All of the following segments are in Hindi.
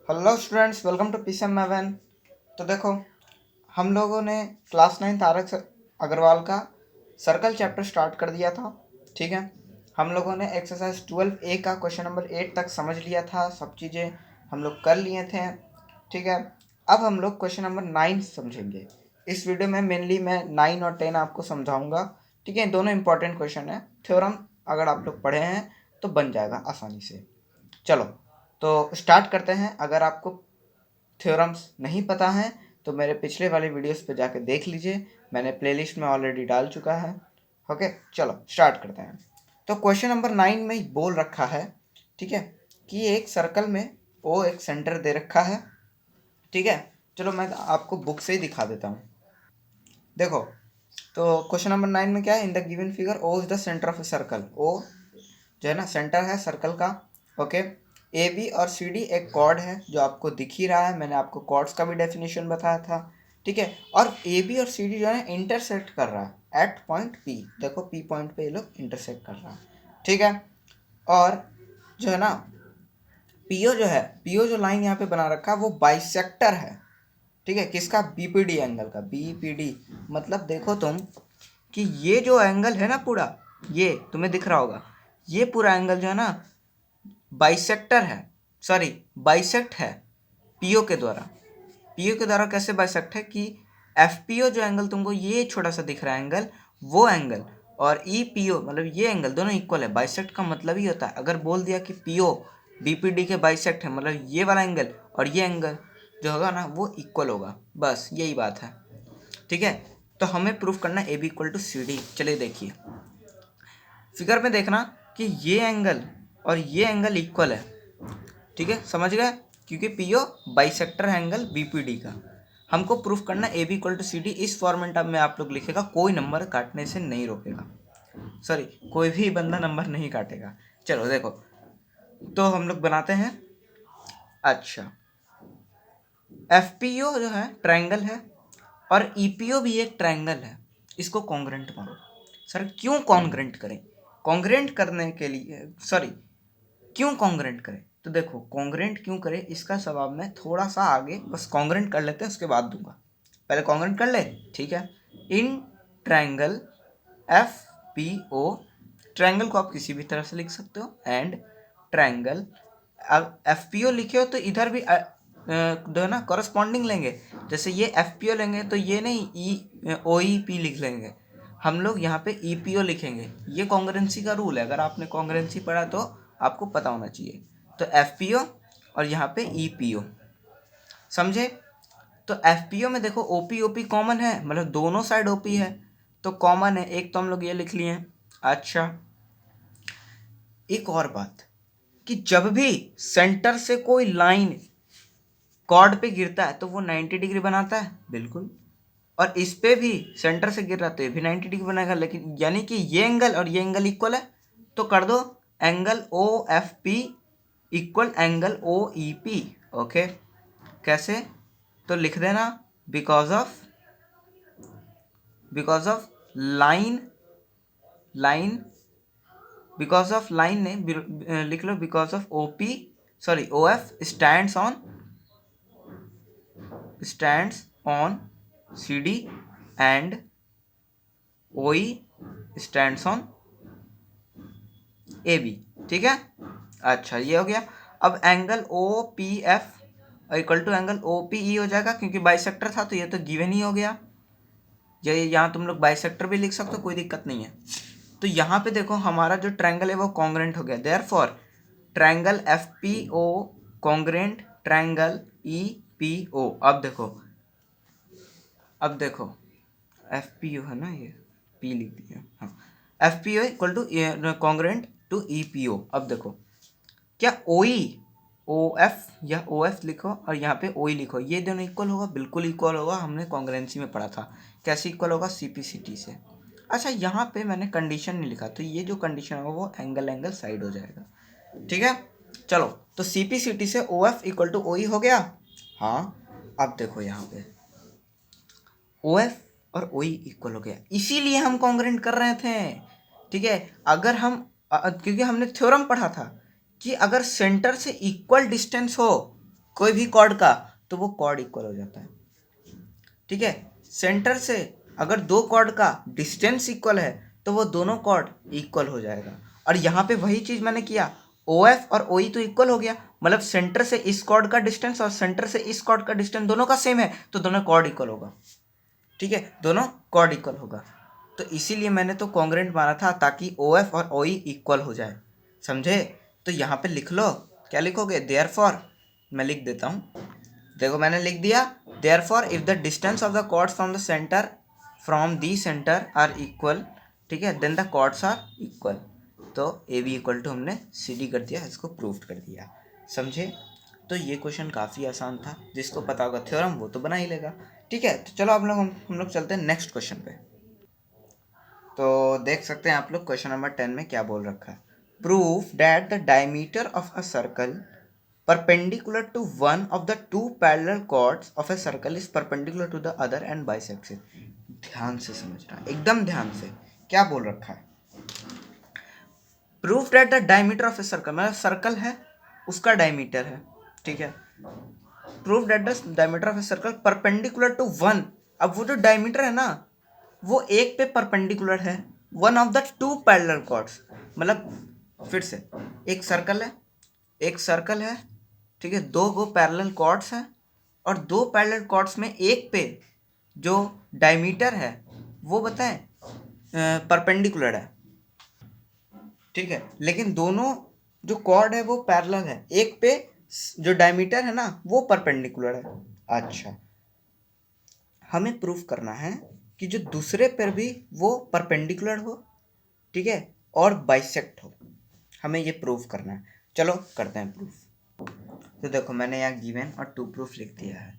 Hello students, welcome to PCM maven. तो देखो, हम लोगों ने क्लास 9 तारक अग्रवाल का सर्कल चैप्टर स्टार्ट कर दिया था। ठीक है, हम लोगों ने एक्सरसाइज 12A का क्वेश्चन नंबर 8 तक समझ लिया था, सब चीज़ें हम लोग कर लिए थे। ठीक है, अब हम लोग क्वेश्चन नंबर 9 समझेंगे। इस वीडियो में मेनली मैं 9 और 10 आपको समझाऊंगा। ठीक है, दोनों इंपॉर्टेंट क्वेश्चन है। थ्योरम अगर आप लोग पढ़े हैं तो बन जाएगा आसानी से। चलो तो स्टार्ट करते हैं। अगर आपको थ्योरम्स नहीं पता है तो मेरे पिछले वाले वीडियोस पे जाके देख लीजिए, मैंने प्लेलिस्ट में ऑलरेडी डाल चुका है। ओके, चलो स्टार्ट करते हैं। तो क्वेश्चन नंबर 9 में बोल रखा है, ठीक है, कि एक सर्कल में ओ एक सेंटर दे रखा है। ठीक है, चलो मैं आपको बुक से ही दिखा देता हूँ। देखो, तो क्वेश्चन नंबर 9 में क्या है, in the given figure O is the centre of a circle. O जो है ना सेंटर है सर्कल का। ओके, ए बी और सी डी एक कॉर्ड है जो आपको दिख ही रहा है, मैंने आपको कॉर्ड्स का भी डेफिनेशन बताया था। ठीक है, और ए बी और सी डी जो है इंटरसेक्ट कर रहा है एट पॉइंट पी। देखो पी पॉइंट पे ये लोग इंटरसेक्ट कर रहा है। ठीक है, और जो है ना पीओ जो है, पीओ जो लाइन यहाँ पे बना रखा है वो बाइसेक्टर है। ठीक है, किसका? बीपीडी एंगल का। बीपीडी मतलब देखो तुम कि ये जो एंगल है ना पूरा, ये तुम्हें दिख रहा होगा, ये पूरा एंगल जो है ना बाइसेक्टर है, सॉरी बाइसेक्ट है पीओ के द्वारा। पीओ के द्वारा कैसे बाइसेक्ट है कि एफ पीओ जो एंगल तुमको ये छोटा सा दिख रहा है एंगल, वो एंगल और ई पीओ मतलब ये एंगल दोनों इक्वल है। बाइसेक्ट का मतलब ही होता है, अगर बोल दिया कि पीओ बीपीडी के बाइसेक्ट है मतलब ये वाला एंगल और ये एंगल जो होगा ना वो इक्वल होगा, बस यही बात है। ठीक है, तो हमें प्रूफ करना है A B equal to C D. चलिए देखिए फिगर में देखना कि ये एंगल और ये एंगल इक्वल है। ठीक है, समझ गए, क्योंकि पीओ बाइसेक्टर है एंगल बीपीडी का। हमको प्रूफ करना A B equal to C D. इस फॉर्मेट में आप लोग लिखेगा, कोई नंबर काटने से नहीं रोकेगा, सॉरी कोई भी बंदा नंबर नहीं काटेगा। चलो देखो, तो हम लोग बनाते हैं। अच्छा, एफ पी ओ जो है ट्रायंगल है और ई पी ओ भी एक ट्रायंगल है, इसको कॉन्ग्रेंट मानो। सर क्यों कॉन्ग्रेंट करें? कॉन्ग्रेंट करने के लिए, सॉरी क्यों कॉन्ग्रेंट करें, तो देखो कॉन्ग्रेंट क्यों करें इसका जवाब मैं थोड़ा सा आगे बस कॉन्ग्रेंट कर लेते हैं उसके बाद दूंगा। पहले कॉन्ग्रेंट कर ले, ठीक है। In triangle F P O, triangle को आप किसी भी तरह से लिख सकते हो, एंड ट्रायंगल अब एफ पी ओ लिखे हो तो इधर भी जो है ना कॉरस्पॉन्डिंग लेंगे। जैसे ये एफ पी ओ लेंगे तो ये नहीं ई ओ ई पी लिख लेंगे, हम लोग यहाँ पे ई पी ओ लिखेंगे। ये कॉन्ग्रेंसी का रूल है, अगर आपने कॉन्ग्रेंसी पढ़ा तो आपको पता होना चाहिए। तो एफ पी ओ और यहाँ पे ई पी ओ, समझे। तो एफ पी ओ में देखो ओ पी कॉमन है, मतलब दोनों साइड ओ पी है तो कॉमन है, एक तो हम लोग ये लिख लिए हैं। अच्छा, एक और बात कि जब भी सेंटर से कोई लाइन कॉर्ड पे गिरता है तो वो 90 डिग्री बनाता है, बिल्कुल। और इस पे भी सेंटर से गिर रहा है तो ये भी 90 डिग्री बनाएगा, लेकिन यानी कि ये एंगल और ये एंगल इक्वल है तो कर दो angle O F P equal angle O E P. Okay, कैसे? तो लिख देना because of line, line because of line ने लिख लो because of O P, sorry O F stands on CD and OE stands on AB। ठीक है, अच्छा ये हो गया। अब angle O P F equal to angle O P E हो जाएगा, क्योंकि बाइसेक्टर था तो ये तो गिवन ही हो गया। ये यहाँ तुम लोग बाइसेक्टर भी लिख सकते हो, कोई दिक्कत नहीं है। तो यहाँ पे देखो हमारा जो ट्रायंगल है वो कॉन्ग्रेंट हो गया, therefore triangle F P O congruent triangle E P O. अब देखो एफ पी ओ है ना, ये पी लिख दिया, हाँ। F P O equal to congruent to E P O. अब देखो क्या ओ ई ओ एफ या ओ एफ लिखो और यहाँ पे ओ ई लिखो, ये दोनों इक्वल होगा, बिल्कुल इक्वल होगा, हमने कॉन्ग्रेंसी में पढ़ा था। कैसे इक्वल होगा? सी पी सी टी से। अच्छा, यहाँ पे मैंने कंडीशन नहीं लिखा तो ये जो कंडीशन होगा वो एंगल साइड हो जाएगा। ठीक है, चलो तो सी पी सी टी से O F equal to O E हो गया। हाँ, अब देखो यहाँ पे ओ एफ और ओ ई इक्वल हो गया, इसीलिए हम कॉन्ग्रेंट कर रहे थे। ठीक है, अगर हम क्योंकि हमने थ्योरम पढ़ा था कि अगर सेंटर से इक्वल डिस्टेंस हो कोई भी कॉर्ड का, तो वो कॉर्ड इक्वल हो जाता है। ठीक है, सेंटर से अगर दो कॉर्ड का डिस्टेंस इक्वल है तो वो दोनों कॉर्ड इक्वल हो जाएगा। और यहाँ पे वही चीज़ मैंने किया, ओ एफ और ओ ई तो इक्वल हो गया, मतलब सेंटर से इस कॉर्ड का डिस्टेंस और सेंटर से इस कॉर्ड का डिस्टेंस दोनों का सेम है, तो दोनों कॉर्ड इक्वल होगा। ठीक है, दोनों कॉर्ड इक्वल होगा, तो इसीलिए मैंने तो कॉन्ग्रुएंट माना था, ताकि ओ एफ और ओ ई इक्वल हो जाए। समझे? तो यहाँ पे लिख लो, क्या लिखोगे, देयरफॉर, मैं लिख देता हूँ, देखो मैंने लिख दिया, therefore if the distance of the chords from the centre are equal, ठीक है, then the chords are equal. तो ए बी इक्वल टू हमने सी डी कर दिया, इसको प्रूव कर दिया। समझे? तो ये क्वेश्चन काफ़ी आसान था, जिसको पता होगा थ्योरम वो तो बना ही लेगा। ठीक है, तो चलो हम लोग चलते हैं नेक्स्ट क्वेश्चन पे। तो देख सकते हैं आप लोग क्वेश्चन नंबर 10 में क्या बोल रखा है, proof that the diameter of a circle perpendicular to one of the two parallel chords of a circle is perpendicular to the other and bisects it। ध्यान से समझना, एकदम ध्यान से, क्या बोल रखा है, proof that the diameter of a circle, मतलब सर्कल है उसका डायमीटर है, ठीक है, proof that the diameter of a circle perpendicular to one. अब वो जो डायमीटर है ना, वो एक पे परपेंडिकुलर है one of the two parallel chords, मतलब फिर से एक सर्कल है, एक सर्कल है, ठीक है, दो गो पैरेलल कॉर्ड्स हैं, और दो पैरेलल कॉर्ड्स में एक पे जो डायमीटर है वो बताएं परपेंडिकुलर है। ठीक है, लेकिन दोनों जो कॉर्ड है वो पैरेलल है, एक पे जो डायमीटर है ना वो परपेंडिकुलर है। अच्छा, हमें प्रूफ करना है कि जो दूसरे पर भी वो परपेंडिकुलर हो, ठीक है, और बाइसेक्ट हो, हमें ये प्रूफ करना है। चलो करते हैं प्रूफ। तो देखो मैंने यहाँ गिवन और टू प्रूफ लिख दिया है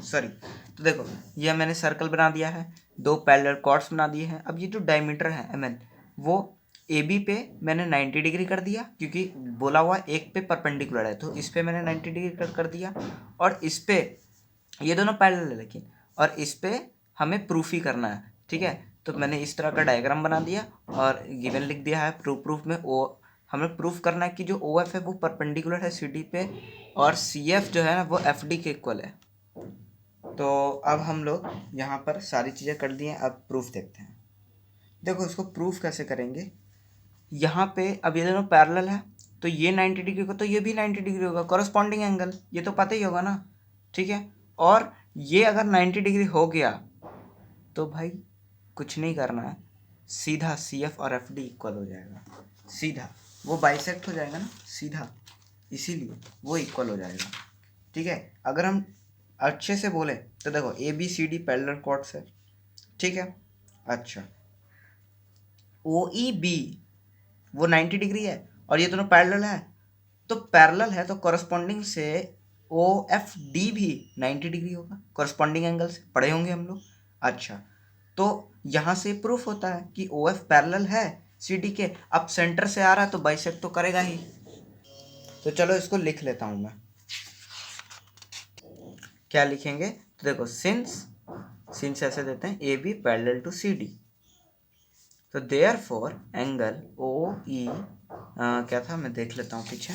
सॉरी, तो देखो ये मैंने सर्कल बना दिया है, दो पैरेलल कॉर्ड्स बना दिए हैं। अब ये जो डायमीटर है एम एन, वो ए बी पे मैंने 90 डिग्री कर दिया, क्योंकि बोला हुआ एक पे परपेंडिकुलर है, तो इस पे मैंने 90 डिग्री कर दिया, और इस पे ये दोनों पैरेलल है लेकिन, और इस पे हमें प्रूफ ही करना है। ठीक है, तो मैंने इस तरह का डायग्राम बना दिया और गिवन लिख दिया है। प्रूफ में ओ हमें प्रूफ करना है कि जो ओ एफ है वो परपेंडिकुलर है सी डी पे, और सी एफ जो है ना वो एफ डी के इक्वल है। तो अब हम लोग यहाँ पर सारी चीज़ें कर दी हैं, अब प्रूफ देखते हैं। देखो इसको प्रूफ कैसे करेंगे, यहाँ पे अब ये दोनों पैरेलल है, तो ये 90 डिग्री को तो ये भी 90 डिग्री होगा, कॉरस्पॉन्डिंग एंगल, ये तो पता ही होगा ना। ठीक है, और ये अगर 90 डिग्री हो गया तो भाई कुछ नहीं करना है, सीधा सी एफ और एफ डी इक्वल हो जाएगा, सीधा वो बाइसेक्ट हो जाएगा ना सीधा, इसीलिए वो इक्वल हो जाएगा। ठीक है, अगर हम अच्छे से बोले तो देखो A B C D parallel chords है, ठीक है। अच्छा, ओ ई बी वो 90 डिग्री है और ये दोनों पैरेलल है, तो पैरेलल है तो कॉरस्पॉन्डिंग से ओ एफ डी भी 90 डिग्री होगा, कॉरस्पॉन्डिंग एंगल से पढ़े होंगे हम लोग। अच्छा, तो यहाँ से प्रूफ होता है कि ओ एफ पैरेलल है सी डी के, अब सेंटर से आ रहा है तो बाइसेक्ट तो करेगा ही। तो चलो इसको लिख लेता हूँ मैं, क्या लिखेंगे, तो देखो सिंस ऐसे देते हैं A B parallel to C D, तो देयरफॉर एंगल ओ ई क्या था मैं देख लेता हूँ पीछे,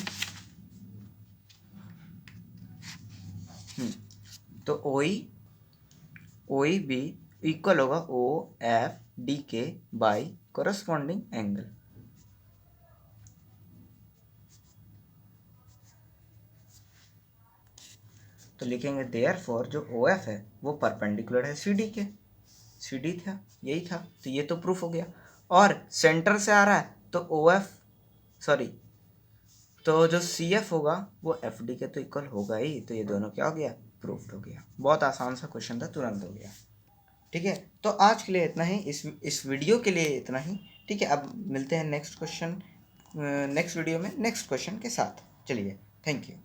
तो ओ ई बी इक्वल होगा ओ एफ डी के बाई कोरस्पॉन्डिंग एंगल। तो लिखेंगे देयरफॉर जो ओ एफ है वो परपेंडिकुलर है सी डी के, सी डी था यही था, तो ये तो प्रूफ हो गया। और सेंटर से आ रहा है तो ओ एफ सॉरी तो जो सी एफ होगा वो एफ डी के तो इक्वल होगा ही, तो ये दोनों क्या हो गया, प्रूफ हो गया। बहुत आसान सा क्वेश्चन था, तुरंत हो गया। ठीक है, तो आज के लिए इतना ही, इस वीडियो के लिए इतना ही। ठीक है, अब मिलते हैं नेक्स्ट वीडियो में नेक्स्ट क्वेश्चन के साथ। चलिए, थैंक यू।